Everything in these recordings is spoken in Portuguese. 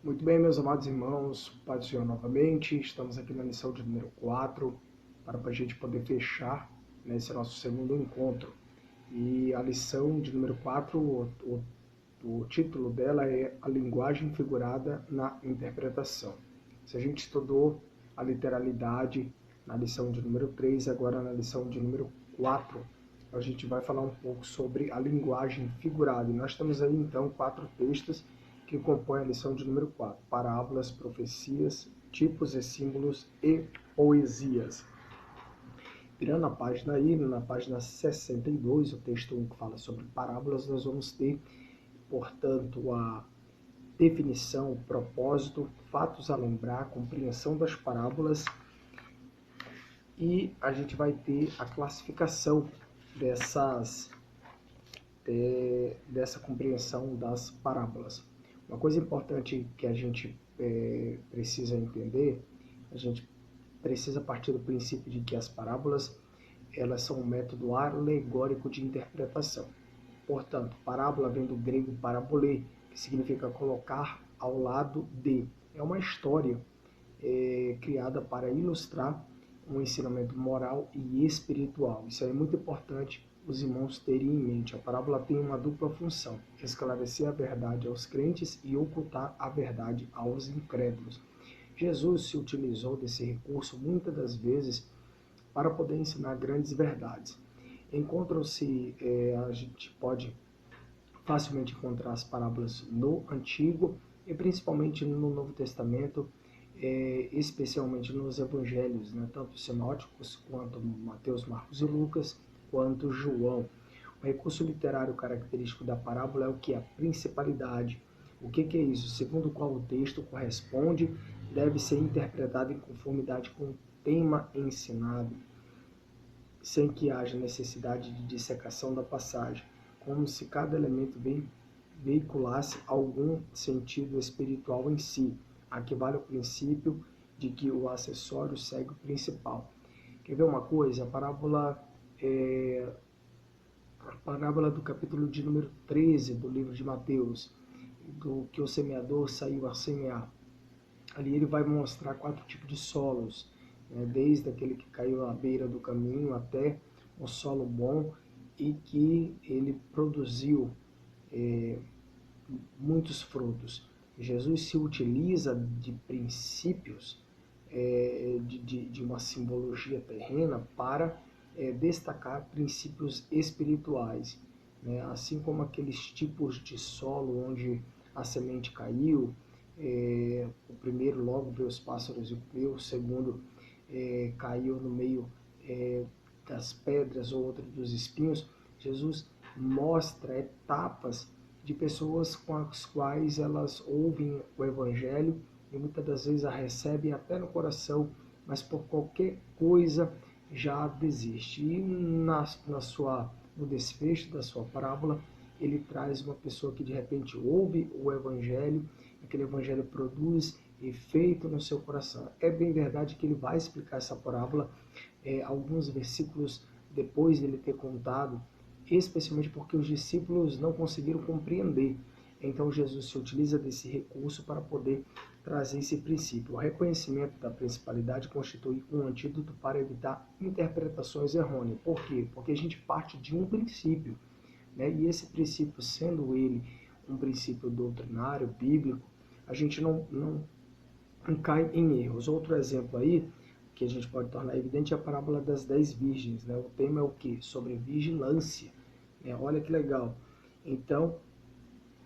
Muito bem, meus amados irmãos, Pai do Senhor novamente, estamos aqui na lição de número 4, para a gente poder fechar esse nosso segundo encontro. E a lição de número 4, o título dela é A Linguagem Figurada na Interpretação. Se a gente estudou a literalidade na lição de número 3, agora na lição de número 4, a gente vai falar um pouco sobre a linguagem figurada. E nós temos aí então 4 textos que compõem a lição de número 4, parábolas, profecias, tipos e símbolos e poesias. Virando a página aí, na página 62, o texto 1 que fala sobre parábolas, nós vamos ter, portanto, a definição, o propósito, fatos a lembrar, compreensão das parábolas, e a gente vai ter a classificação dessa compreensão das parábolas. Uma coisa importante que a gente precisa entender, a gente precisa partir do princípio de que as parábolas elas são um método alegórico de interpretação. Portanto, parábola vem do grego parabolê, que significa colocar ao lado de. É uma história criada para ilustrar um ensinamento moral e espiritual. Isso é muito importante os irmãos terem em mente. A parábola tem uma dupla função: esclarecer a verdade aos crentes e ocultar a verdade aos incrédulos. Jesus se utilizou desse recurso muitas das vezes para poder ensinar grandes verdades. Encontram-se, a gente pode facilmente encontrar as parábolas no Antigo e principalmente no Novo Testamento, especialmente nos evangelhos, né? Tanto sinóticos quanto Mateus, Marcos e Lucas, quanto João. O recurso literário característico da parábola é o que? A principalidade. O que é isso? Segundo o qual o texto corresponde, deve ser interpretado em conformidade com o tema ensinado, sem que haja necessidade de dissecação da passagem, como se cada elemento veiculasse algum sentido espiritual em si. Aqui vale o princípio de que o acessório segue o principal. Quer ver uma coisa? A parábola do capítulo de número 13 do livro de Mateus, do que o semeador saiu a semear. Ali ele vai mostrar 4 tipos de solos, né? Desde aquele que caiu à beira do caminho até o solo bom e que ele produziu muitos frutos. Jesus se utiliza de princípios de uma simbologia terrena para destacar princípios espirituais, né? Assim como aqueles tipos de solo onde a semente caiu, o primeiro logo veio os pássaros e comeu, o segundo caiu no meio das pedras ou outro dos espinhos. Jesus mostra etapas de pessoas com as quais elas ouvem o Evangelho e muitas das vezes a recebem até no coração, mas por qualquer coisa já desiste. E no desfecho da sua parábola, ele traz uma pessoa que de repente ouve o Evangelho, aquele Evangelho produz efeito no seu coração. É bem verdade que ele vai explicar essa parábola alguns versículos depois dele ter contado, especialmente porque os discípulos não conseguiram compreender. Então Jesus se utiliza desse recurso para poder trazer esse princípio. O reconhecimento da principalidade constitui um antídoto para evitar interpretações errôneas. Por quê? Porque a gente parte de um princípio, né? E esse princípio, sendo ele um princípio doutrinário, bíblico, a gente não cai em erros. Outro exemplo aí, que a gente pode tornar evidente, é a parábola das 10 virgens, né? O tema é o quê? Sobre vigilância. Olha que legal. Então,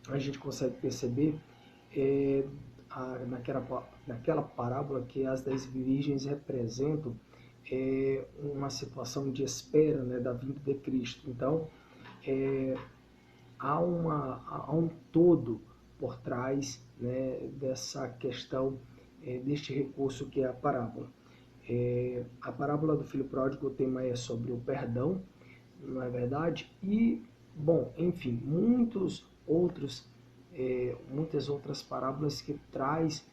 a gente consegue perceber naquela parábola que as 10 virgens representam uma situação de espera, né, da vinda de Cristo. Então, há um todo por trás, né, dessa questão, deste recurso que é a parábola. A parábola do filho pródigo, o tema é sobre o perdão, não é verdade? E, bom, enfim, muitas outras parábolas que traz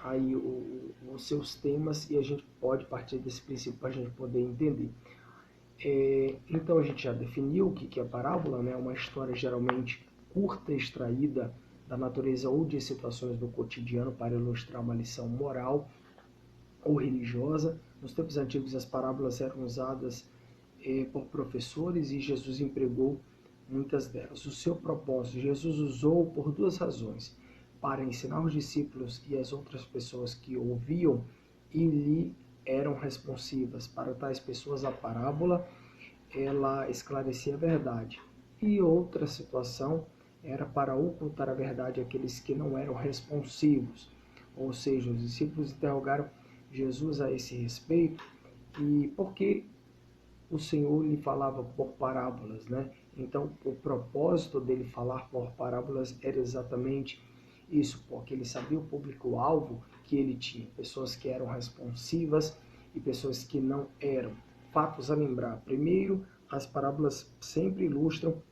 aí os seus temas, e a gente pode partir desse princípio para a gente poder entender. Então a gente já definiu o que é parábola, né? Uma história geralmente curta, extraída da natureza ou de situações do cotidiano para ilustrar uma lição moral ou religiosa. Nos tempos antigos, as parábolas eram usadas por professores e Jesus empregou muitas delas. O seu propósito, Jesus usou por duas razões: para ensinar os discípulos e as outras pessoas que ouviam e lhe eram responsivas. Para tais pessoas, a parábola ela esclarecia a verdade. E outra situação era para ocultar a verdade àqueles que não eram responsivos. Ou seja, os discípulos interrogaram Jesus a esse respeito e por que o Senhor lhe falava por parábolas, né? Então, o propósito dele falar por parábolas era exatamente isso, porque ele sabia o público-alvo que ele tinha, pessoas que eram responsivas e pessoas que não eram. Fatos a lembrar. Primeiro, as parábolas sempre ilustram,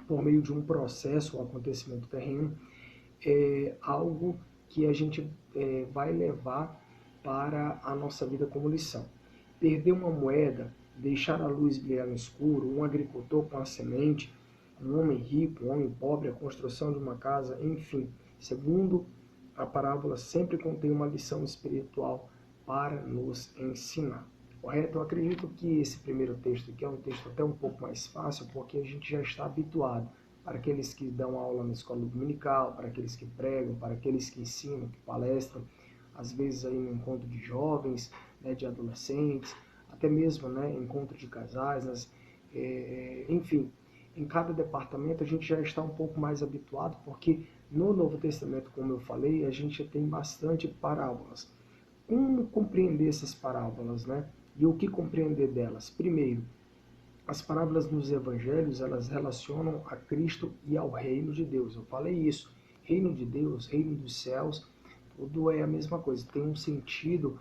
por meio de um processo, um acontecimento terreno, algo que a gente vai levar para a nossa vida como lição. Perder uma moeda, deixar a luz brilhar no escuro, um agricultor com a semente, um homem rico, um homem pobre, a construção de uma casa, enfim. Segundo, a parábola sempre contém uma lição espiritual para nos ensinar. Correto? Eu acredito que esse primeiro texto aqui é um texto até um pouco mais fácil, porque a gente já está habituado. Para aqueles que dão aula na escola dominical, para aqueles que pregam, para aqueles que ensinam, que palestram, às vezes aí no encontro de jovens, né, de adolescentes, até mesmo, né, encontro de casais, enfim, em cada departamento a gente já está um pouco mais habituado, porque no Novo Testamento, como eu falei, a gente tem bastante parábolas. Como compreender essas parábolas, né? E o que compreender delas? Primeiro, as parábolas nos evangelhos, elas relacionam a Cristo e ao reino de Deus. Eu falei isso. Reino de Deus, reino dos céus, tudo é a mesma coisa. Tem um sentido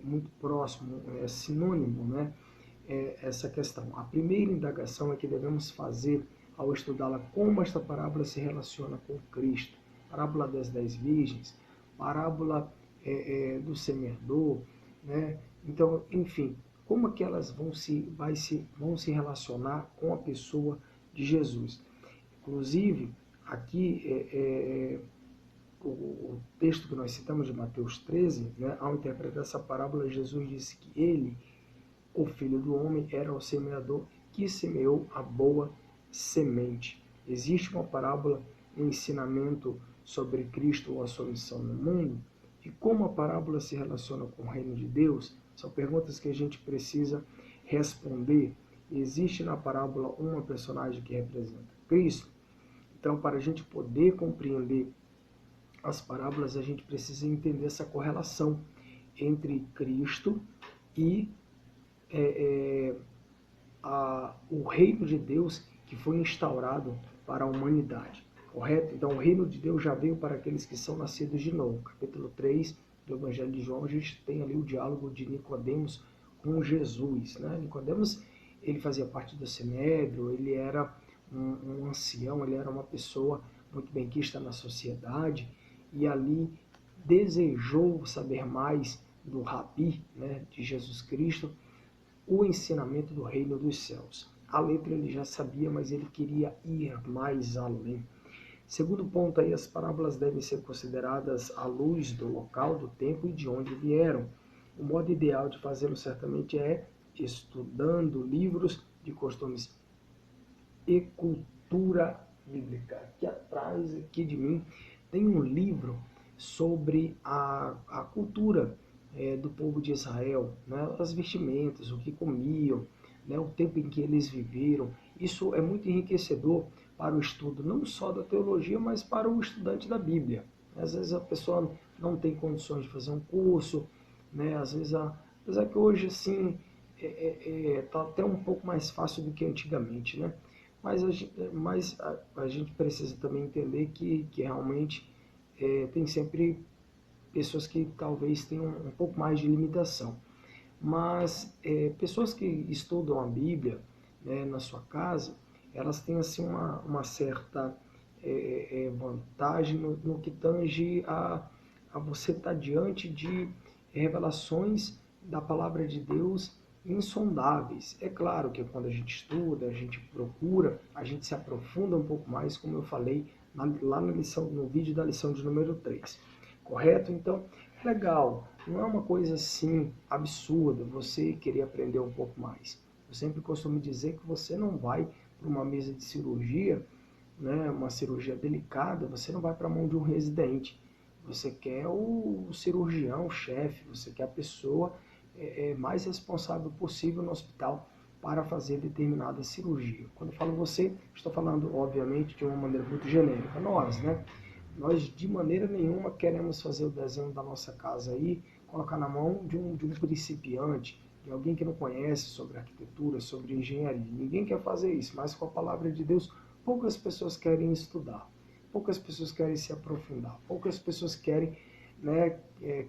muito próximo, é sinônimo, né? Essa questão. A primeira indagação é que devemos fazer ao estudá-la, como esta parábola se relaciona com Cristo. Parábola das 10 virgens, parábola do semeador, né? Então, enfim, como é que elas vão se relacionar com a pessoa de Jesus. Inclusive, aqui o texto que nós citamos de Mateus 13, né, ao interpretar essa parábola, Jesus disse que ele, o Filho do Homem, era o semeador que semeou a boa semente. Existe uma parábola, um ensinamento sobre Cristo ou a sua missão no mundo, e como a parábola se relaciona com o reino de Deus, são perguntas que a gente precisa responder. Existe na parábola uma personagem que representa Cristo? Então, para a gente poder compreender as parábolas, a gente precisa entender essa correlação entre Cristo e o reino de Deus que foi instaurado para a humanidade. Correto? Então, o reino de Deus já veio para aqueles que são nascidos de novo. Capítulo 3 do Evangelho de João, a gente tem ali o diálogo de Nicodemos com Jesus, né? Nicodemos, ele fazia parte do Sinédrio, ele era um ancião, ele era uma pessoa muito benquista na sociedade, e ali desejou saber mais do Rabi, né, de Jesus Cristo, o ensinamento do reino dos céus. A letra ele já sabia, mas ele queria ir mais além. Segundo ponto aí, as parábolas devem ser consideradas à luz do local, do tempo e de onde vieram. O modo ideal de fazê-lo certamente é estudando livros de costumes e cultura bíblica. Aqui atrás, aqui de mim, tem um livro sobre a cultura do povo de Israel, né? As vestimentas, o que comiam, né? O tempo em que eles viveram. Isso é muito enriquecedor para o estudo, não só da teologia, mas para o estudante da Bíblia. Às vezes a pessoa não tem condições de fazer um curso, né? Às vezes, apesar que hoje, assim, está até um pouco mais fácil do que antigamente, né? Mas a gente precisa também entender que realmente tem sempre pessoas que talvez tenham um pouco mais de limitação. Mas pessoas que estudam a Bíblia, né, na sua casa, elas têm assim uma certa vantagem no que tange a você estar diante de revelações da palavra de Deus insondáveis. É claro que quando a gente estuda, a gente procura, a gente se aprofunda um pouco mais, como eu falei lá na lição, no vídeo da lição de número 3. Correto? Então, legal. Não é uma coisa assim absurda você querer aprender um pouco mais. Eu sempre costumo dizer que você não vai para uma mesa de cirurgia, né, uma cirurgia delicada, você não vai para a mão de um residente. Você quer o cirurgião, o chefe, você quer a pessoa mais responsável possível no hospital para fazer determinada cirurgia. Quando eu falo você, estou falando, obviamente, de uma maneira muito genérica. Nós, né? Nós, de maneira nenhuma, queremos fazer o desenho da nossa casa aí, colocar na mão de um principiante, de alguém que não conhece sobre arquitetura, sobre engenharia. Ninguém quer fazer isso, mas com a palavra de Deus, poucas pessoas querem estudar, poucas pessoas querem se aprofundar, poucas pessoas querem, né,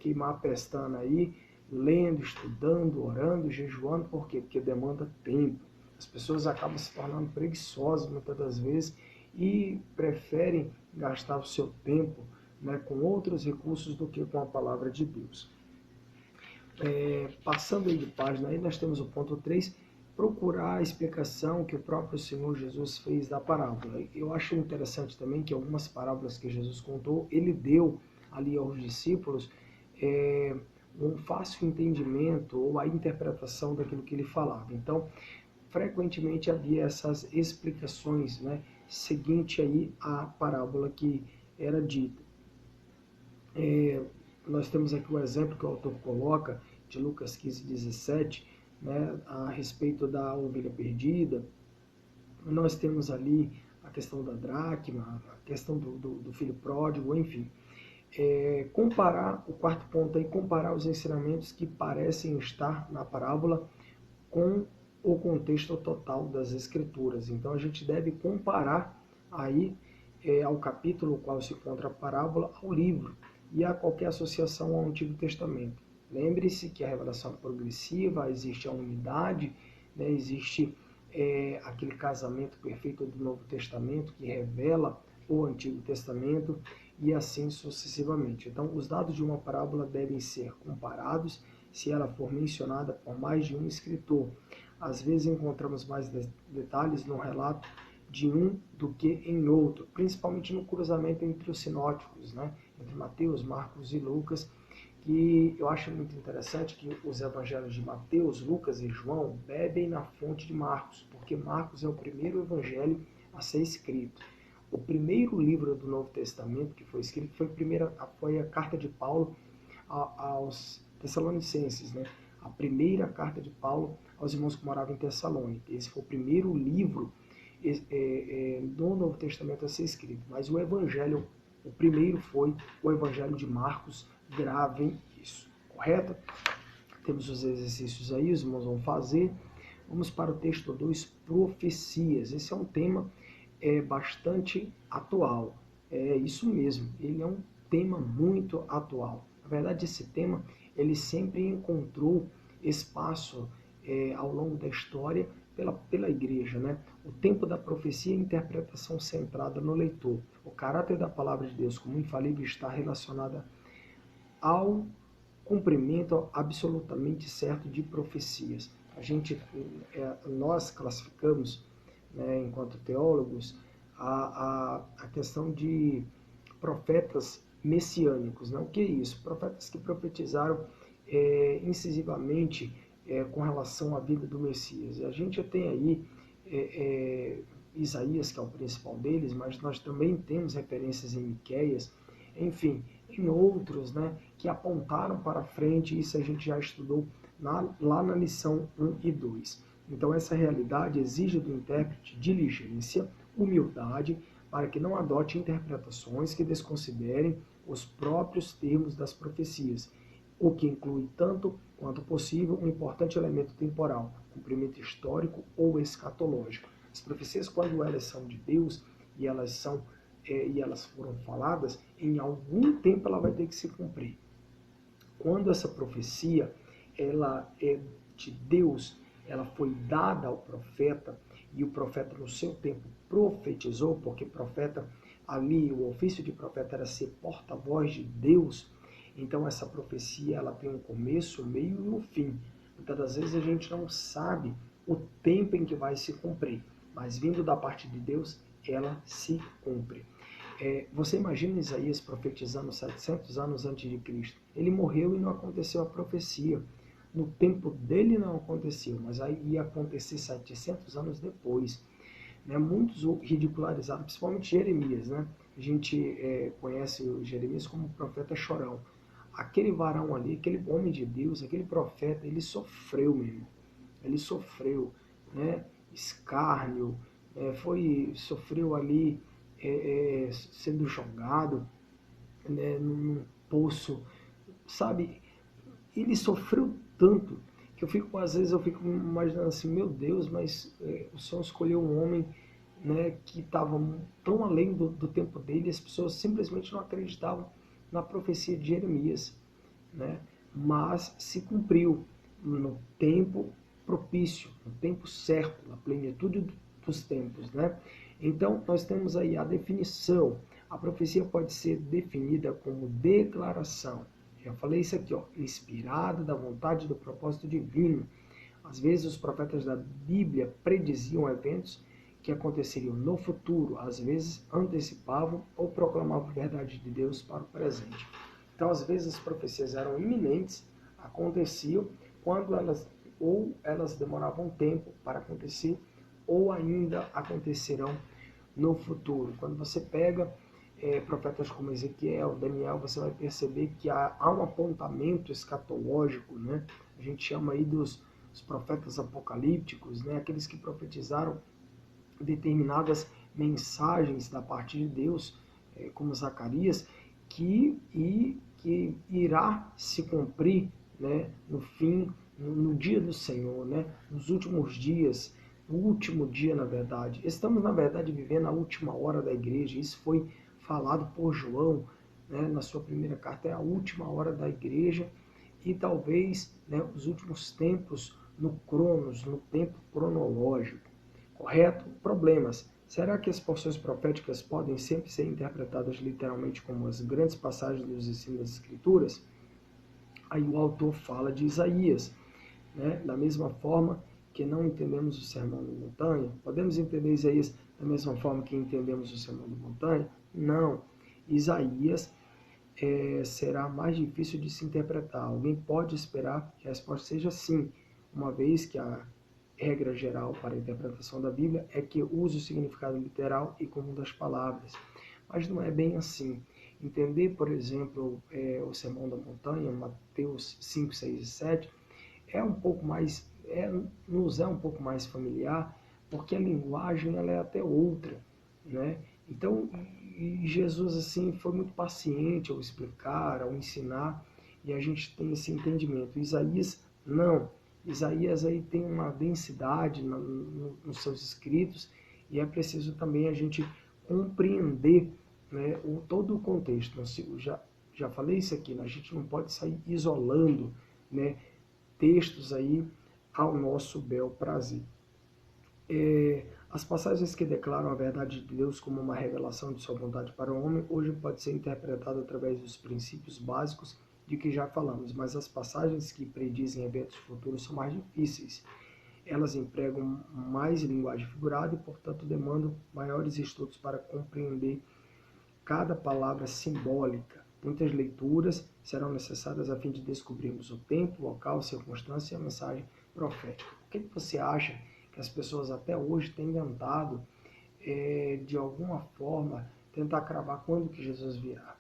queimar a pestana aí, lendo, estudando, orando, jejuando. Por quê? Porque demanda tempo. As pessoas acabam se tornando preguiçosas muitas das vezes e preferem gastar o seu tempo, né, com outros recursos do que com a palavra de Deus. Passando aí de página, aí nós temos o ponto 3, procurar a explicação que o próprio Senhor Jesus fez da parábola. Eu acho interessante também que algumas parábolas que Jesus contou, ele deu ali aos discípulos um fácil entendimento ou a interpretação daquilo que ele falava. Então, frequentemente havia essas explicações, né, seguinte aí a parábola que era dita. Nós temos aqui o exemplo que o autor coloca de Lucas 15:17, né, a respeito da ovelha perdida. Nós temos ali a questão da dracma, a questão do filho pródigo, enfim. Comparar, o quarto ponto aí, comparar os ensinamentos que parecem estar na parábola com o contexto total das Escrituras. Então a gente deve comparar aí ao capítulo no qual se encontra a parábola, ao livro e a qualquer associação ao Antigo Testamento. Lembre-se que a revelação é progressiva, existe a unidade, né, existe aquele casamento perfeito do Novo Testamento que revela o Antigo Testamento e assim sucessivamente. Então, os dados de uma parábola devem ser comparados se ela for mencionada por mais de um escritor. Às vezes encontramos mais detalhes no relato de um do que em outro, principalmente no cruzamento entre os sinóticos, né? Entre Mateus, Marcos e Lucas, que eu acho muito interessante que os evangelhos de Mateus, Lucas e João bebem na fonte de Marcos, porque Marcos é o primeiro evangelho a ser escrito. O primeiro livro do Novo Testamento que foi escrito foi a carta de Paulo aos Tessalonicenses, né? A primeira carta de Paulo aos irmãos que moravam em Tessalônica. Esse foi o primeiro livro do Novo Testamento a ser escrito. Mas o Evangelho, o primeiro foi o Evangelho de Marcos. Gravem isso, correto? Temos os exercícios aí, os irmãos vão fazer. Vamos para o texto 2, profecias. Esse é um tema bastante atual. É isso mesmo, ele é um tema muito atual. Na verdade, esse tema ele sempre encontrou espaço ao longo da história pela igreja, né? O tempo da profecia é a interpretação centrada no leitor. O caráter da palavra de Deus como infalível está relacionada ao cumprimento absolutamente certo de profecias. Nós classificamos, né, enquanto teólogos, a questão de profetas messiânicos. Né? O que é isso? Profetas que profetizaram incisivamente com relação à vida do Messias. E a gente tem aí Isaías, que é o principal deles, mas nós também temos referências em Miqueias, enfim, em outros, né, que apontaram para frente. Isso a gente já estudou lá na lição 1 e 2. Então essa realidade exige do intérprete diligência, humildade, para que não adote interpretações que desconsiderem os próprios termos das profecias, o que inclui tanto quanto possível um importante elemento temporal, cumprimento histórico ou escatológico. As profecias, quando elas são de Deus e elas foram faladas, em algum tempo ela vai ter que se cumprir. Quando essa profecia ela é de Deus, ela foi dada ao profeta, e o profeta no seu tempo profetizou, porque profeta ali, o ofício de profeta era ser porta-voz de Deus. Então essa profecia ela tem um começo, um meio e um fim. Muitas das vezes a gente não sabe o tempo em que vai se cumprir, mas vindo da parte de Deus, ela se cumpre. Você imagina Isaías profetizando 700 anos antes de Cristo. Ele morreu e não aconteceu a profecia. No tempo dele não aconteceu, mas aí ia acontecer 700 anos depois. Né? Muitos o ridicularizaram, principalmente Jeremias. Né? A gente conhece o Jeremias como o profeta chorão. Aquele varão ali, aquele homem de Deus, aquele profeta, ele sofreu mesmo. Ele sofreu, né? Escárnio, sofreu ali sendo jogado, né, num poço, sabe? Ele sofreu tanto que às vezes eu fico imaginando assim, meu Deus, mas o Senhor escolheu um homem, né, que estava tão além do tempo dele, as pessoas simplesmente não acreditavam na profecia de Jeremias, né? Mas se cumpriu no tempo propício, no tempo certo, na plenitude dos tempos, né? Então, nós temos aí a definição. A profecia pode ser definida como declaração. Já falei isso aqui, ó, inspirada da vontade e do propósito divino. Às vezes, os profetas da Bíblia prediziam eventos que aconteceriam no futuro, às vezes antecipavam ou proclamavam a verdade de Deus para o presente. Então, às vezes, as profecias eram iminentes, aconteciam quando elas demoravam tempo para acontecer, ou ainda acontecerão no futuro. Quando você pega profetas como Ezequiel, Daniel, você vai perceber que há um apontamento escatológico, né? A gente chama aí dos profetas apocalípticos, né? Aqueles que profetizaram determinadas mensagens da parte de Deus, como Zacarias, que irá se cumprir, né, no fim, no dia do Senhor, né, nos últimos dias, no último dia, na verdade. Estamos, na verdade, vivendo a última hora da igreja. Isso foi falado por João, né, na sua primeira carta. É a última hora da igreja e talvez, né, os últimos tempos no Cronos, no tempo cronológico. Correto? Problemas. Será que as porções proféticas podem sempre ser interpretadas literalmente como as grandes passagens dos ensinos das Escrituras? Aí o autor fala de Isaías, né? Da mesma forma que não entendemos o Sermão da Montanha, podemos entender Isaías da mesma forma que entendemos o Sermão da Montanha? Não. Isaías será mais difícil de se interpretar. Alguém pode esperar que a resposta seja sim, uma vez que a regra geral para a interpretação da Bíblia é que use o significado literal e comum das palavras. Mas não é bem assim. Entender, por exemplo, o Sermão da Montanha, Mateus 5, 6 e 7, nos é um pouco mais familiar, porque a linguagem ela é até outra, né? Então, e Jesus assim foi muito paciente ao explicar, ao ensinar, e a gente tem esse entendimento. Isaías não. Isaías aí tem uma densidade nos seus escritos e é preciso também a gente compreender, né, todo o contexto. Eu já falei isso aqui, né? A gente não pode sair isolando, né, textos aí ao nosso bel prazer. As passagens que declaram a verdade de Deus como uma revelação de sua vontade para o homem, hoje pode ser interpretada através dos princípios básicos de que já falamos, mas as passagens que predizem eventos futuros são mais difíceis. Elas empregam mais linguagem figurada e, portanto, demandam maiores estudos para compreender cada palavra simbólica. Muitas leituras serão necessárias a fim de descobrirmos o tempo, o local, a circunstância e a mensagem profética. O que você acha que as pessoas até hoje têm tentado, de alguma forma, tentar cravar quando que Jesus virá?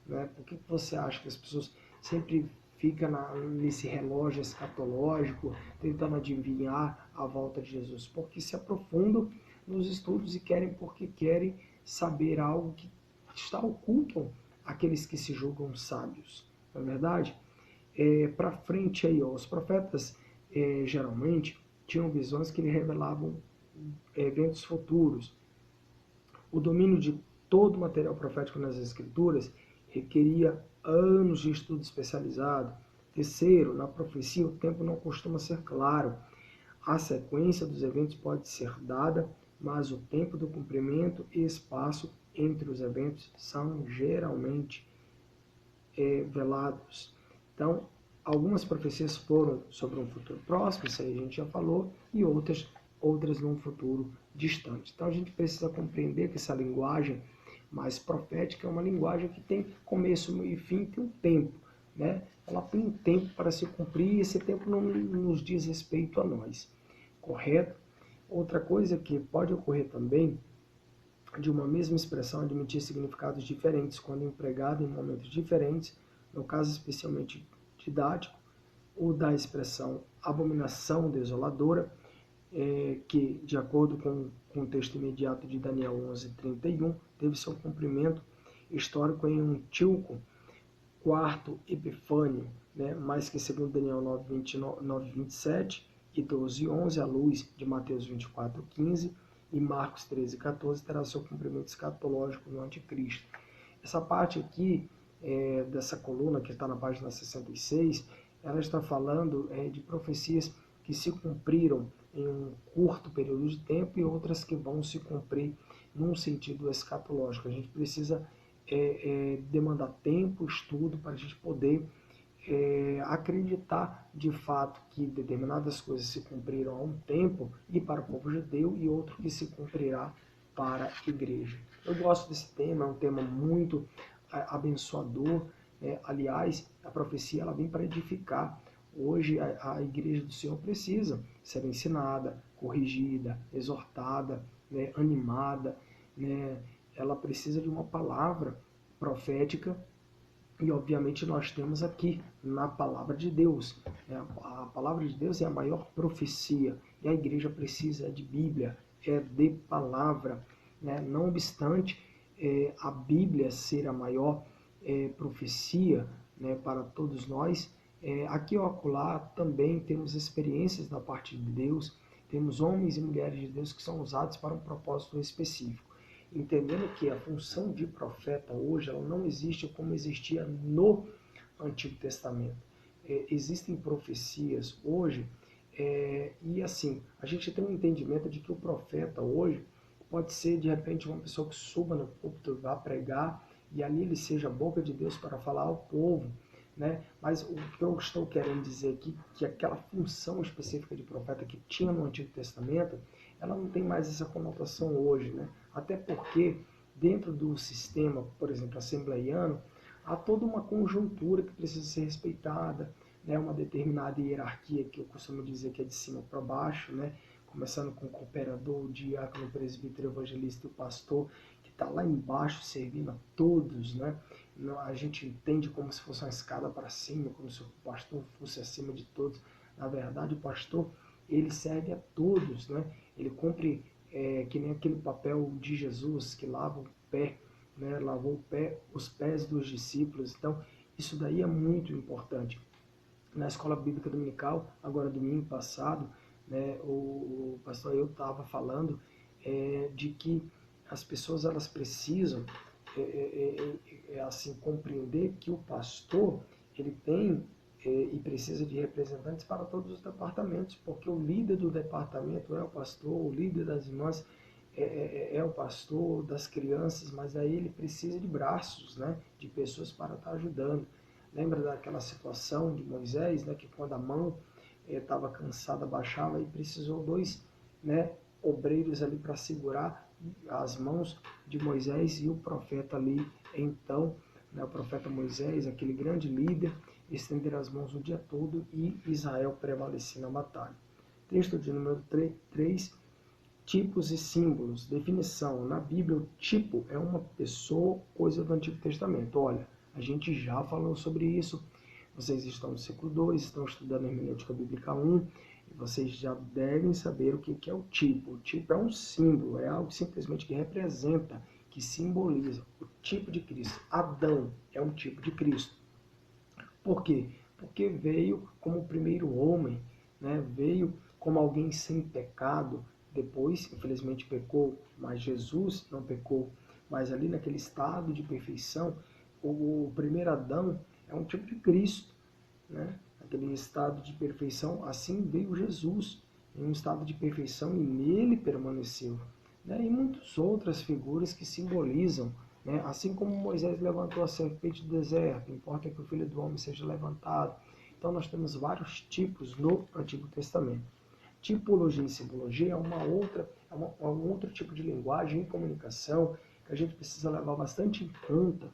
Né? Por que você acha que as pessoas sempre ficam nesse relógio escatológico, tentando adivinhar a volta de Jesus? Porque se aprofundam nos estudos e porque querem saber algo que está oculto àqueles que se julgam sábios. Não é verdade? Para frente aí, ó, os profetas geralmente tinham visões que lhe revelavam eventos futuros. O domínio de todo o material profético nas Escrituras requeria anos de estudo especializado. Terceiro, na profecia o tempo não costuma ser claro. A sequência dos eventos pode ser dada, mas o tempo do cumprimento e espaço entre os eventos são geralmente velados. Então, algumas profecias foram sobre um futuro próximo, isso aí a gente já falou, e outras num futuro distante. Então, a gente precisa compreender que essa linguagem Mas profética é uma linguagem que tem começo, meio e fim, tem um tempo, né? Ela tem um tempo para se cumprir e esse tempo não nos diz respeito a nós, correto? Outra coisa que pode ocorrer também de uma mesma expressão admitir significados diferentes quando empregada em momentos diferentes, no caso especialmente didático, ou da expressão abominação desoladora, que, de acordo com o texto imediato de Daniel 11:31, teve seu cumprimento histórico em Antíoco IV Epifânio, né? Mas que, segundo Daniel 9:27 e 12:11, à luz de Mateus 24:15 e Marcos 13:14, terá seu cumprimento escatológico no Anticristo. Essa parte aqui, dessa coluna que está na página 66, ela está falando de profecias que se cumpriram em um curto período de tempo e outras que vão se cumprir num sentido escatológico. A gente precisa demandar tempo, estudo, para a gente poder acreditar de fato que determinadas coisas se cumpriram há um tempo e para o povo judeu e outro que se cumprirá para a igreja. Eu gosto desse tema, é um tema muito abençoador. Aliás, a profecia ela vem para edificar. Hoje a igreja do Senhor precisa ser ensinada, corrigida, exortada, né, animada, né? Ela precisa de uma palavra profética e, obviamente, nós temos aqui na palavra de Deus. A palavra de Deus é a maior profecia e a igreja precisa de Bíblia, de palavra, né? Não obstante a Bíblia ser a maior profecia, né, para todos nós, aqui ou acolá também temos experiências da parte de Deus, temos homens e mulheres de Deus que são usados para um propósito específico. Entendendo que a função de profeta hoje ela não existe como existia no Antigo Testamento. Existem profecias hoje e assim, a gente tem um entendimento de que o profeta hoje pode ser de repente uma pessoa que suba no púlpito, vá pregar e ali ele seja a boca de Deus para falar ao povo, né? Mas o que eu estou querendo dizer aqui que aquela função específica de profeta que tinha no Antigo Testamento, ela não tem mais essa conotação hoje, né? Até porque dentro do sistema, por exemplo, assembleiano, há toda uma conjuntura que precisa ser respeitada, né? Uma determinada hierarquia que eu costumo dizer que é de cima para baixo, né? Começando com o cooperador, o diácono, o presbítero, o evangelista e o pastor, que está lá embaixo servindo a todos, né? A gente entende como se fosse uma escada para cima, como se o pastor fosse acima de todos. Na verdade, o pastor, ele serve a todos, né? Ele cumpre que nem aquele papel de Jesus que lava o pé, né? Lavou os pés dos discípulos. Então, isso daí é muito importante. Na escola bíblica dominical, agora domingo passado, né, o pastor eu estava falando de que as pessoas elas precisam assim compreender que o pastor ele tem e precisa de representantes para todos os departamentos, porque o líder do departamento é o pastor, o líder das irmãs é o pastor, das crianças, mas aí ele precisa de braços, né, de pessoas para estar ajudando. Lembra daquela situação de Moisés, né, que quando a mão estava cansada, baixava e precisou dois, né, obreiros ali para segurar as mãos de Moisés e o profeta ali, então, né, o profeta Moisés, aquele grande líder, estender as mãos o dia todo e Israel prevalecer na batalha. Texto de número 3, tipos e símbolos. Definição. Na Bíblia, o tipo é uma pessoa, coisa do Antigo Testamento. Olha, a gente já falou sobre isso. Vocês estão no século 2, estão estudando Hermenêutica Bíblica 1, e vocês já devem saber o que é o tipo. O tipo é um símbolo, é algo simplesmente que representa, que simboliza o tipo de Cristo. Adão é um tipo de Cristo. Por quê? Porque veio como o primeiro homem, né? Veio como alguém sem pecado. Depois, infelizmente, pecou, mas Jesus não pecou. Mas ali naquele estado de perfeição, o primeiro Adão é um tipo de Cristo, né? Aquele estado de perfeição, assim veio Jesus, em um estado de perfeição e nele permaneceu, né? E muitas outras figuras que simbolizam, né? Assim como Moisés levantou a serpente do deserto, importa que o Filho do Homem seja levantado. Então nós temos vários tipos no Antigo Testamento. Tipologia e simbologia é um outro tipo de linguagem e comunicação que a gente precisa levar bastante em conta,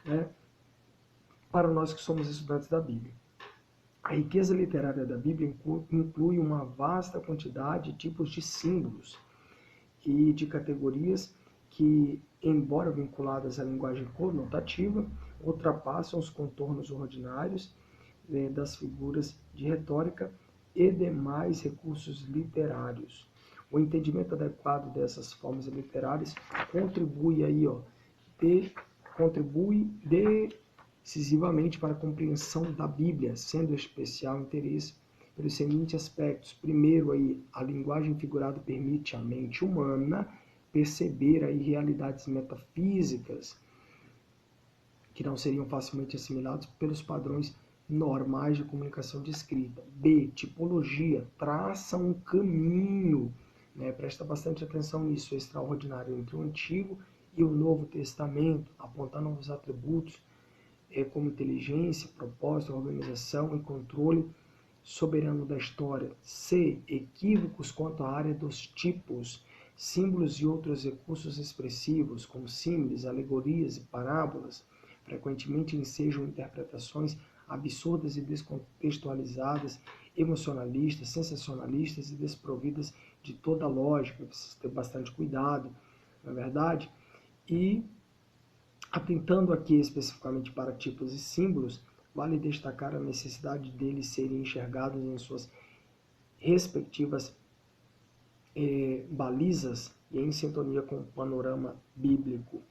né, para nós que somos estudantes da Bíblia. A riqueza literária da Bíblia inclui uma vasta quantidade de tipos de símbolos e de categorias que, embora vinculadas à linguagem conotativa, ultrapassam os contornos ordinários das figuras de retórica e demais recursos literários. O entendimento adequado dessas formas literárias contribui decisivamente para a compreensão da Bíblia, sendo especial interesse pelos seguintes aspectos. Primeiro, a linguagem figurada permite à mente humana perceber realidades metafísicas que não seriam facilmente assimilados pelos padrões normais de comunicação de escrita. B, tipologia, traça um caminho, né? Presta bastante atenção nisso, extraordinário entre o Antigo e o Novo Testamento, apontando os atributos como inteligência, propósito, organização e controle soberano da história. C, equívocos quanto à área dos tipos, símbolos e outros recursos expressivos, como símiles, alegorias e parábolas, frequentemente ensejam interpretações absurdas e descontextualizadas, emocionalistas, sensacionalistas e desprovidas de toda lógica. Precisa ter bastante cuidado, não é verdade? E, atentando aqui especificamente para tipos e símbolos, vale destacar a necessidade deles serem enxergados em suas respectivas balizas e em sintonia com o panorama bíblico.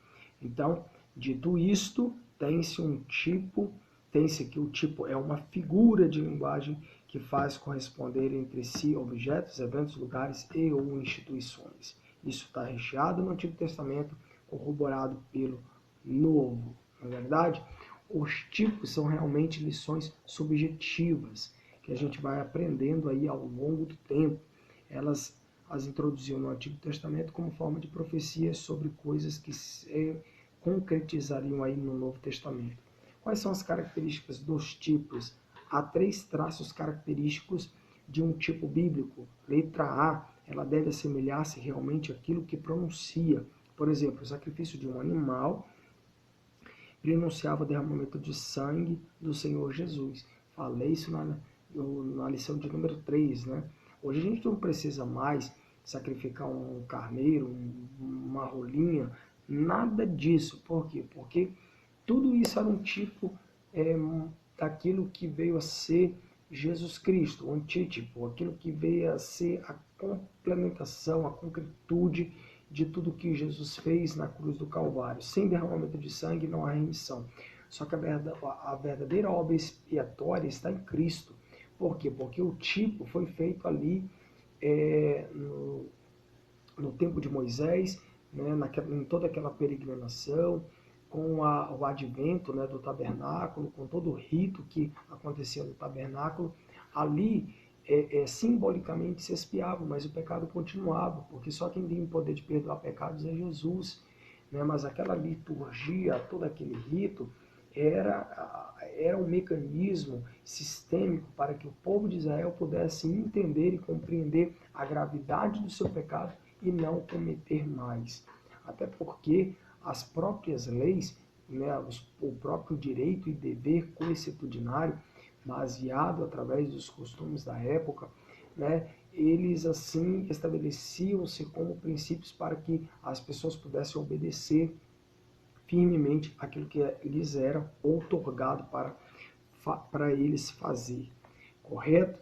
Então, dito isto, tem-se que o tipo é uma figura de linguagem que faz corresponder entre si objetos, eventos, lugares e ou instituições. Isso está recheado no Antigo Testamento, corroborado pelo Novo. Na verdade, os tipos são realmente lições subjetivas que a gente vai aprendendo aí ao longo do tempo. Elas as introduziam no Antigo Testamento como forma de profecias sobre coisas que se concretizariam aí no Novo Testamento. Quais são as características dos tipos? Há 3 traços característicos de um tipo bíblico. Letra A, ela deve assemelhar-se realmente àquilo que pronuncia. Por exemplo, o sacrifício de um animal prenunciava o derramamento de sangue do Senhor Jesus. Falei isso na lição de número 3, né? Hoje a gente não precisa mais sacrificar um carneiro, uma rolinha, nada disso. Por quê? Porque tudo isso era um tipo daquilo que veio a ser Jesus Cristo, o antítipo, aquilo que veio a ser a complementação, a concretude de tudo que Jesus fez na cruz do Calvário. Sem derramamento de sangue não há remissão. Só que a verdadeira obra expiatória está em Cristo. Por quê? Porque o tipo foi feito ali no tempo de Moisés, né, em toda aquela peregrinação, com o advento, né, do tabernáculo, com todo o rito que acontecia no tabernáculo. Ali, simbolicamente se expiava, mas o pecado continuava, porque só quem tem o poder de perdoar pecados é Jesus. Né? Mas aquela liturgia, todo aquele rito, era um mecanismo sistêmico para que o povo de Israel pudesse entender e compreender a gravidade do seu pecado e não cometer mais. Até porque as próprias leis, né, o próprio direito e dever consuetudinário, baseado através dos costumes da época, né, eles assim estabeleciam-se como princípios para que as pessoas pudessem obedecer firmemente aquilo que lhes era outorgado para eles fazer. Correto?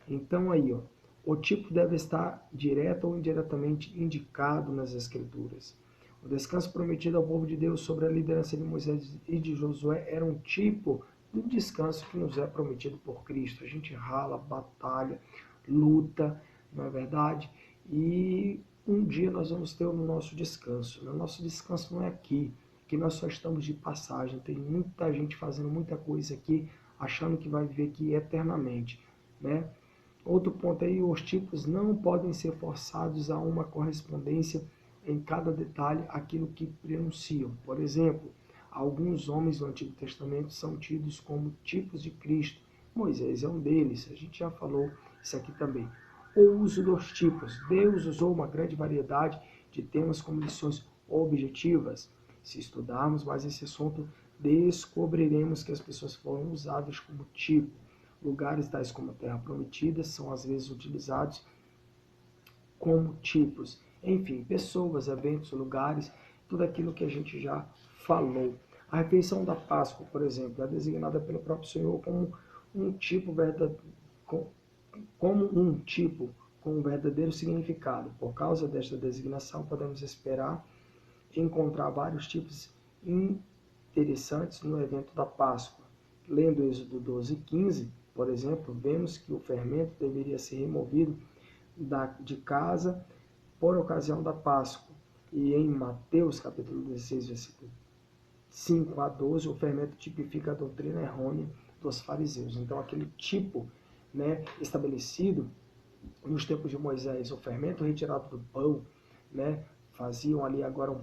Então aí, o tipo deve estar direto ou indiretamente indicado nas Escrituras. O descanso prometido ao povo de Deus sobre a liderança de Moisés e de Josué era um tipo de descanso que nos é prometido por Cristo. A gente rala, batalha, luta, não é verdade? E um dia nós vamos ter o nosso descanso. O nosso descanso não é aqui, que nós só estamos de passagem. Tem muita gente fazendo muita coisa aqui, achando que vai viver aqui eternamente, né? Outro ponto aí, os tipos não podem ser forçados a uma correspondência em cada detalhe aquilo que prenunciam. Por exemplo, alguns homens do Antigo Testamento são tidos como tipos de Cristo. Moisés é um deles, a gente já falou isso aqui também. O uso dos tipos. Deus usou uma grande variedade de temas como lições objetivas. Se estudarmos mais esse assunto, descobriremos que as pessoas foram usadas como tipo. Lugares tais como a Terra Prometida são às vezes utilizados como tipos. Enfim, pessoas, eventos, lugares, tudo aquilo que a gente já falou. A refeição da Páscoa, por exemplo, é designada pelo próprio Senhor como um tipo com um verdadeiro significado. Por causa desta designação, podemos esperar encontrar vários tipos interessantes no evento da Páscoa. Lendo Êxodo 12:15, por exemplo, vemos que o fermento deveria ser removido de casa por ocasião da Páscoa. E em Mateus, capítulo 16, versículo 5 a 12, o fermento tipifica a doutrina errônea dos fariseus. Então, aquele tipo, né, estabelecido nos tempos de Moisés, o fermento retirado do pão, né, faziam ali agora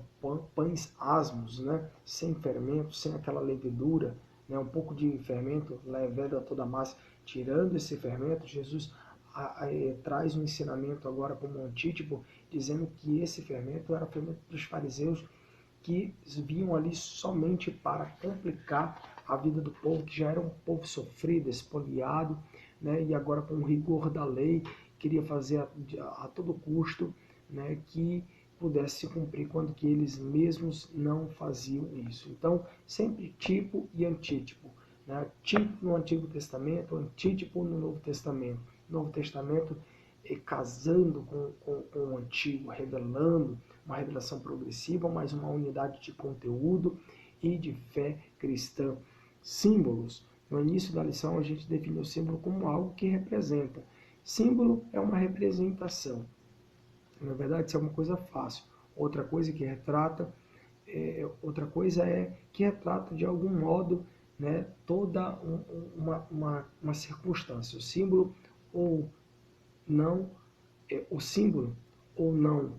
pães asmos, né, sem fermento, sem aquela levedura, né, um pouco de fermento levando a toda a massa. Tirando esse fermento, Jesus traz um ensinamento agora como um antítipo, dizendo que esse fermento era o fermento dos fariseus, que vinham ali somente para complicar a vida do povo, que já era um povo sofrido, espoliado, né, e agora com o rigor da lei, queria fazer a todo custo, né, que pudesse se cumprir quando que eles mesmos não faziam isso. Então, sempre tipo e antítipo. Né? Tipo no Antigo Testamento, antítipo no Novo Testamento. Novo Testamento casando com o Antigo, revelando uma revelação progressiva, mas uma unidade de conteúdo e de fé cristã. Símbolos. No início da lição, a gente definiu o símbolo como algo que representa. Símbolo é uma representação. Na verdade, isso é uma coisa fácil. Outra coisa que retrata, outra coisa é que retrata de algum modo, né, toda uma circunstância. O símbolo ou não, o símbolo ou não,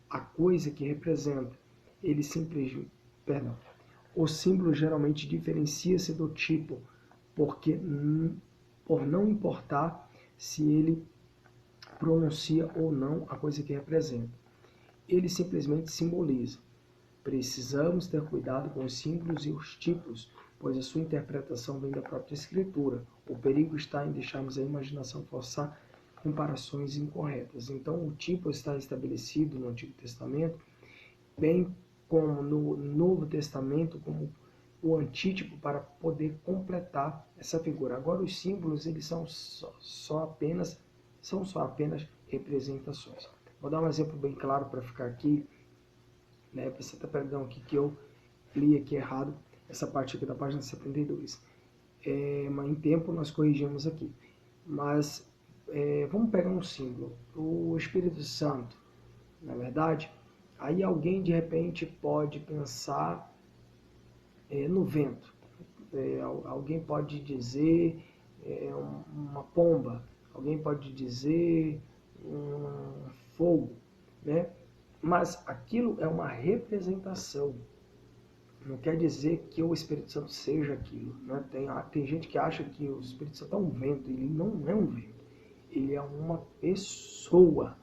a coisa que representa, ele simplesmente, perdão, o símbolo geralmente diferencia-se do tipo, porque por não importar se ele pronuncia ou não a coisa que representa. Ele simplesmente simboliza. Precisamos ter cuidado com os símbolos e os tipos, pois a sua interpretação vem da própria Escritura. O perigo está em deixarmos a imaginação forçar comparações incorretas. Então, o tipo está estabelecido no Antigo Testamento, bem como no Novo Testamento, como o antítipo para poder completar essa figura. Agora, os símbolos, eles são só apenas representações. Vou dar um exemplo bem claro para ficar aqui, né? Peço até perdão aqui que eu li aqui errado essa parte aqui da página 72. Mas em tempo nós corrigimos aqui. Mas vamos pegar um símbolo, o Espírito Santo, na verdade. Aí alguém de repente pode pensar no vento. Alguém pode dizer uma pomba, alguém pode dizer um fogo, né? Mas aquilo é uma representação. Não quer dizer que o Espírito Santo seja aquilo. Né? Tem gente que acha que o Espírito Santo é um vento. Ele não é um vento. Ele é uma pessoa.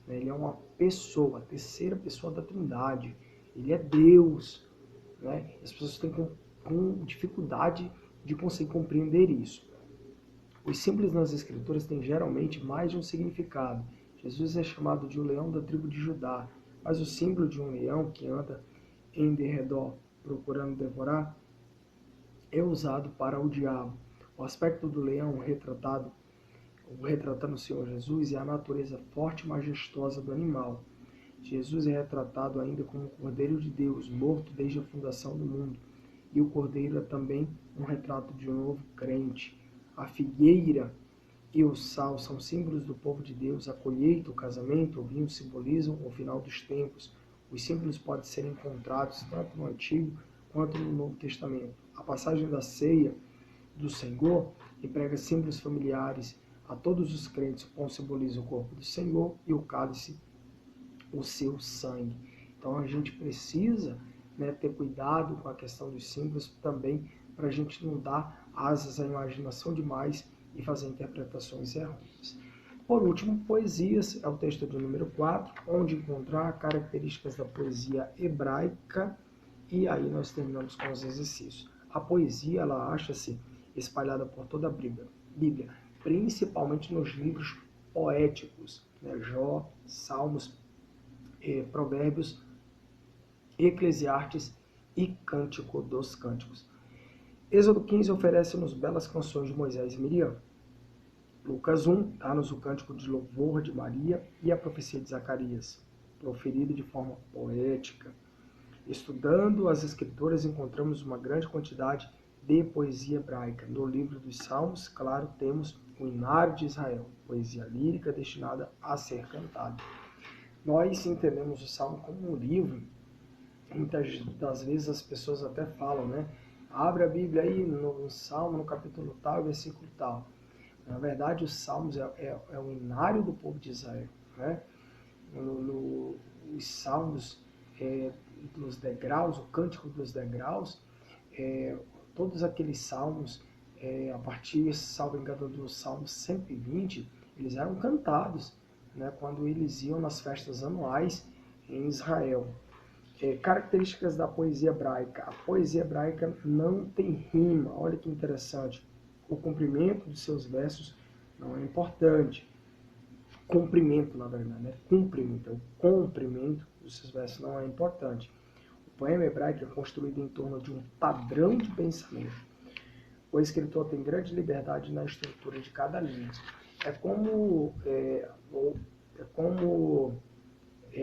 Né? Ele é uma pessoa, a terceira pessoa da Trindade. Ele é Deus. Né? As pessoas têm com dificuldade de conseguir compreender isso. Os símbolos nas Escrituras têm geralmente mais de um significado. Jesus é chamado de o leão da tribo de Judá, mas o símbolo de um leão que anda em derredor procurando devorar é usado para o diabo. O aspecto do leão retratando o Senhor Jesus é a natureza forte e majestosa do animal. Jesus é retratado ainda como o Cordeiro de Deus, morto desde a fundação do mundo. E o Cordeiro é também um retrato de um novo crente. A figueira e o sal são símbolos do povo de Deus. A colheita, o casamento, o vinho simbolizam o final dos tempos. Os símbolos podem ser encontrados tanto no Antigo quanto no Novo Testamento. A passagem da ceia do Senhor emprega símbolos familiares a todos os crentes. O pão simboliza o corpo do Senhor e o cálice o seu sangue. Então a gente precisa, né, ter cuidado com a questão dos símbolos também, para a gente não dar asas à imaginação demais e fazer interpretações errôneas. Por último, poesias, é o texto de número 4, onde encontrar características da poesia hebraica, e aí nós terminamos com os exercícios. A poesia, ela acha-se espalhada por toda a Bíblia, principalmente nos livros poéticos, né? Jó, Salmos, Provérbios, Eclesiastes e Cântico dos Cânticos. Êxodo 15 oferece-nos belas canções de Moisés e Miriam. Lucas 1 dá-nos o cântico de louvor de Maria e a profecia de Zacarias, proferida de forma poética. Estudando as Escrituras, encontramos uma grande quantidade de poesia hebraica. No livro dos Salmos, claro, temos o Hinário de Israel, poesia lírica destinada a ser cantada. Nós entendemos o Salmo como um livro. Muitas das vezes as pessoas até falam, né? Abre a Bíblia aí no Salmo, no capítulo tal, versículo tal. Na verdade, os Salmos é o inário do povo de Israel, né? Os Salmos dos degraus, o Cântico dos Degraus, todos aqueles Salmos, a partir, salvo engano, do Salmo 120, eles eram cantados, né? Quando eles iam nas festas anuais em Israel. Características da poesia hebraica. A poesia hebraica não tem rima. Olha que interessante. O comprimento de seus versos não é importante. Comprimento, na verdade, né? Cumprimento. O comprimento dos seus versos não é importante. O poema hebraico é construído em torno de um padrão de pensamento. O escritor tem grande liberdade na estrutura de cada linha. É como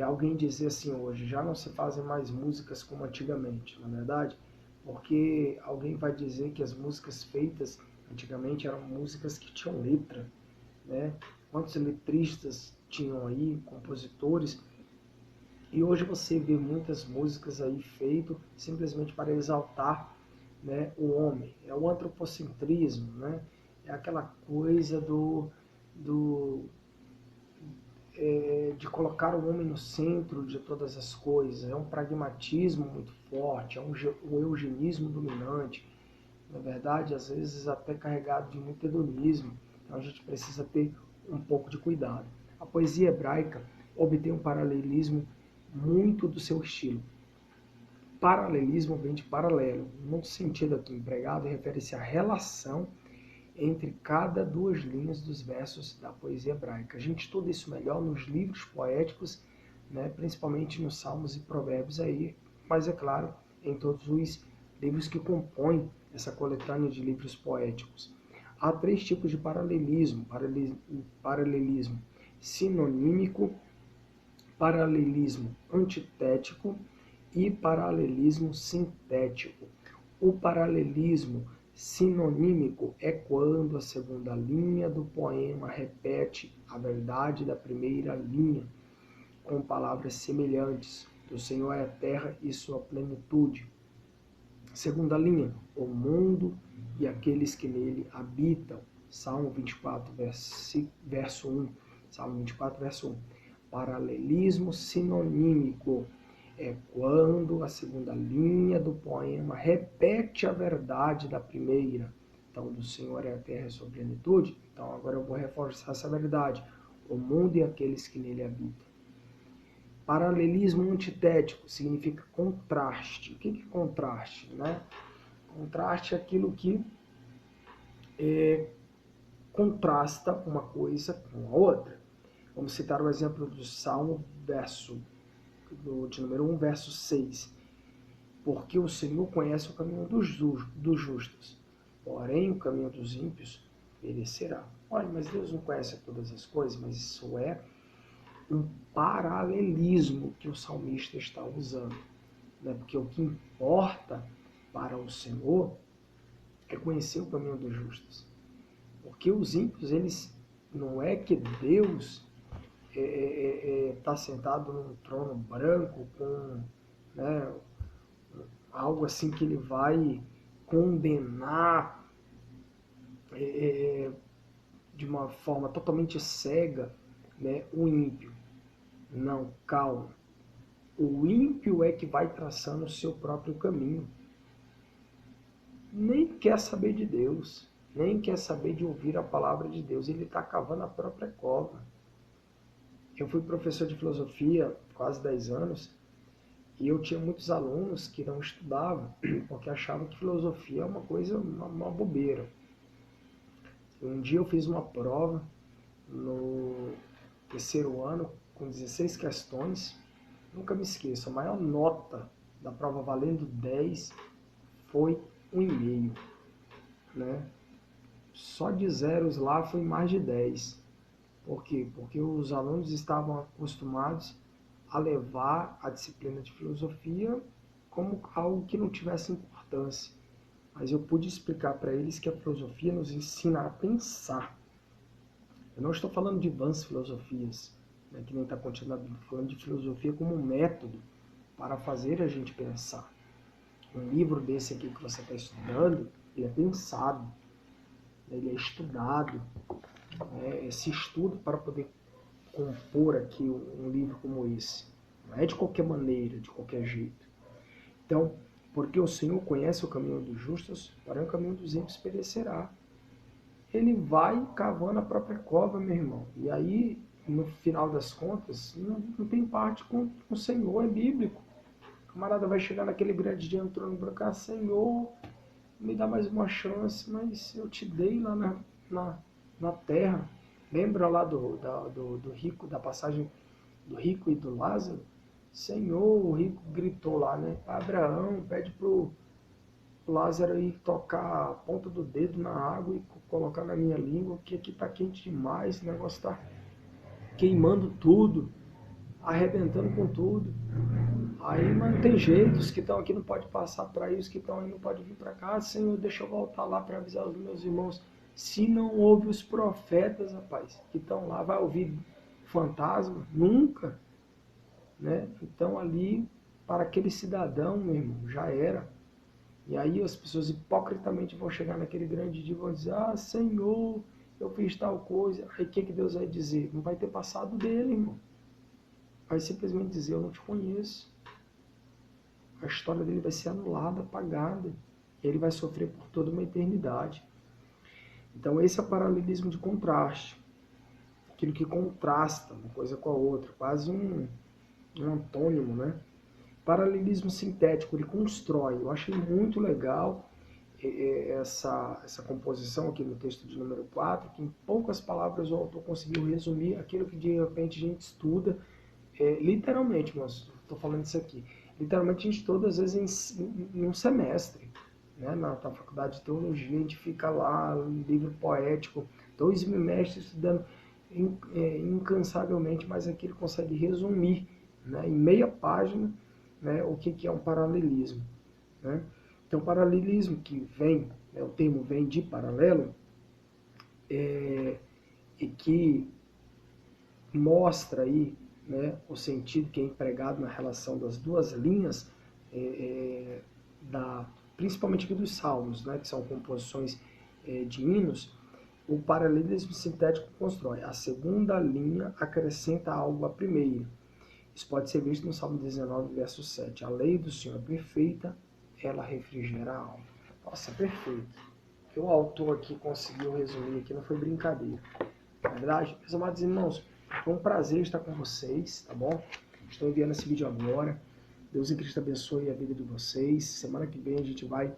alguém dizer assim hoje, já não se fazem mais músicas como antigamente, na verdade, porque alguém vai dizer que as músicas feitas antigamente eram músicas que tinham letra, né? Quantos letristas tinham aí, compositores, e hoje você vê muitas músicas aí feitas simplesmente para exaltar, né, o homem. É o antropocentrismo, né? É aquela coisa de colocar o homem no centro de todas as coisas. É um pragmatismo muito forte, é um eugenismo dominante. Na verdade, às vezes até carregado de muito hedonismo. Então a gente precisa ter um pouco de cuidado. A poesia hebraica obtém um paralelismo muito do seu estilo. Paralelismo vem de paralelo. No sentido aqui empregado, refere-se à relação entre cada duas linhas dos versos da poesia hebraica. A gente estuda isso melhor nos livros poéticos, né, principalmente nos Salmos e Provérbios aí, mas é claro, em todos os livros que compõem essa coletânea de livros poéticos. Há três tipos de paralelismo: paralelismo sinonímico, paralelismo antitético e paralelismo sintético. O paralelismo sinonímico é quando a segunda linha do poema repete a verdade da primeira linha, com palavras semelhantes. Do Senhor é a terra e sua plenitude. Segunda linha, o mundo e aqueles que nele habitam. Salmo 24, verso 1. Salmo 24, verso 1. Paralelismo sinonímico é quando a segunda linha do poema repete a verdade da primeira. Então, do Senhor é a terra e sua plenitude. Então, agora eu vou reforçar essa verdade. O mundo e aqueles que nele habitam. Paralelismo antitético significa contraste. O que é contraste, né? Contraste é aquilo que contrasta uma coisa com a outra. Vamos citar o exemplo do Salmo, de número 1, verso 6. Porque o Senhor conhece o caminho dos justos, porém o caminho dos ímpios perecerá. Olha, mas Deus não conhece todas as coisas, mas isso é um paralelismo que o salmista está usando, né? Porque o que importa para o Senhor é conhecer o caminho dos justos. Porque os ímpios, eles não é que Deus está sentado num trono branco com, né, algo assim que ele vai condenar de uma forma totalmente cega, né, o ímpio. Não, calma. O ímpio é que vai traçando o seu próprio caminho. Nem quer saber de Deus. nem quer saber de ouvir a palavra de Deus. Ele está cavando a própria cova. Eu fui professor de filosofia quase 10 anos e eu tinha muitos alunos que não estudavam porque achavam que filosofia é uma coisa, uma bobeira. Um dia eu fiz uma prova no terceiro ano com 16 questões. Nunca me esqueço, a maior nota da prova valendo 10 foi 1,5, né? Só de zeros lá foi mais de 10. Por quê? Porque os alunos estavam acostumados a levar a disciplina de filosofia como algo que não tivesse importância. Mas eu pude explicar para eles que a filosofia nos ensina a pensar. Eu não estou falando de vãs filosofias, né, que nem está continuando, falando de filosofia como um método para fazer a gente pensar. Um livro desse aqui que você está estudando, ele é pensado, ele é estudado, né, se estuda para poder compor aqui um livro como esse. Não é de qualquer maneira, de qualquer jeito. Então, porque o Senhor conhece o caminho dos justos, porém o caminho dos ímpios perecerá. Ele vai cavando a própria cova, meu irmão. E aí, no final das contas, não tem parte com o Senhor, é bíblico. O camarada vai chegar naquele grande dia no trono branco, ah, Senhor, me dá mais uma chance, mas eu te dei lá na terra. Lembra lá do rico, da passagem do rico e do Lázaro? Senhor, o rico gritou lá, né? Abraão, pede pro Lázaro ir tocar a ponta do dedo na água e colocar na minha língua, porque aqui tá quente demais, o negócio tá queimando tudo, arrebentando com tudo. Aí, mas não tem jeito, os que estão aqui não podem passar para aí, os que estão aí não podem vir para cá. Senhor, deixa eu voltar lá para avisar os meus irmãos. Se não ouve os profetas, rapaz, que estão lá, vai ouvir fantasma? Nunca, né? Então ali, para aquele cidadão, meu irmão, já era. E aí as pessoas hipocritamente vão chegar naquele grande dia e vão dizer, ah, Senhor, eu fiz tal coisa. Aí o que Deus vai dizer? Não vai ter passado dele, irmão. Vai simplesmente dizer, eu não te conheço. A história dele vai ser anulada, apagada. E ele vai sofrer por toda uma eternidade. Então esse é o paralelismo de contraste. Aquilo que contrasta uma coisa com a outra. Quase um antônimo, né? Paralelismo sintético, ele constrói. Eu achei muito legal essa composição aqui no texto de número 4, que em poucas palavras o autor conseguiu resumir aquilo que de repente a gente estuda, literalmente, mas estou falando isso aqui, literalmente a gente estuda às vezes em um semestre, né? Na faculdade de teologia a gente fica lá, um livro poético, 2 bimestres estudando incansavelmente, mas aqui ele consegue resumir, né, em meia página, né, o que é um paralelismo, né? Então, paralelismo, que vem, né, o termo vem de paralelo, e que mostra aí, né, o sentido que é empregado na relação das duas linhas, principalmente aqui dos salmos, né, que são composições de hinos. O paralelismo sintético constrói. A segunda linha acrescenta algo à primeira. Isso pode ser visto no Salmo 19, verso 7. A lei do Senhor é perfeita, ela refrigera a alma. Nossa, perfeito. O que o autor aqui conseguiu resumir aqui não foi brincadeira. Na verdade, meus amados irmãos, foi um prazer estar com vocês, tá bom? Estou enviando esse vídeo agora. Deus em Cristo abençoe a vida de vocês. Semana que vem a gente vai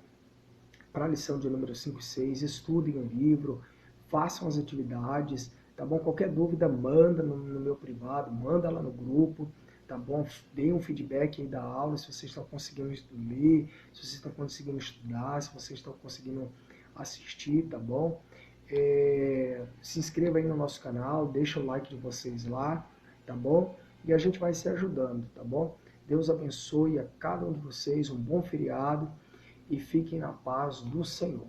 para a lição de número 5 e 6. Estudem o livro, façam as atividades, tá bom? Qualquer dúvida, manda no meu privado, manda lá no grupo, tá bom? Deem um feedback aí da aula, se vocês estão conseguindo ler, se vocês estão conseguindo estudar, se vocês estão conseguindo assistir, tá bom? Se inscreva aí no nosso canal, deixa o like de vocês lá, tá bom? E a gente vai se ajudando, tá bom? Deus abençoe a cada um de vocês, um bom feriado e fiquem na paz do Senhor.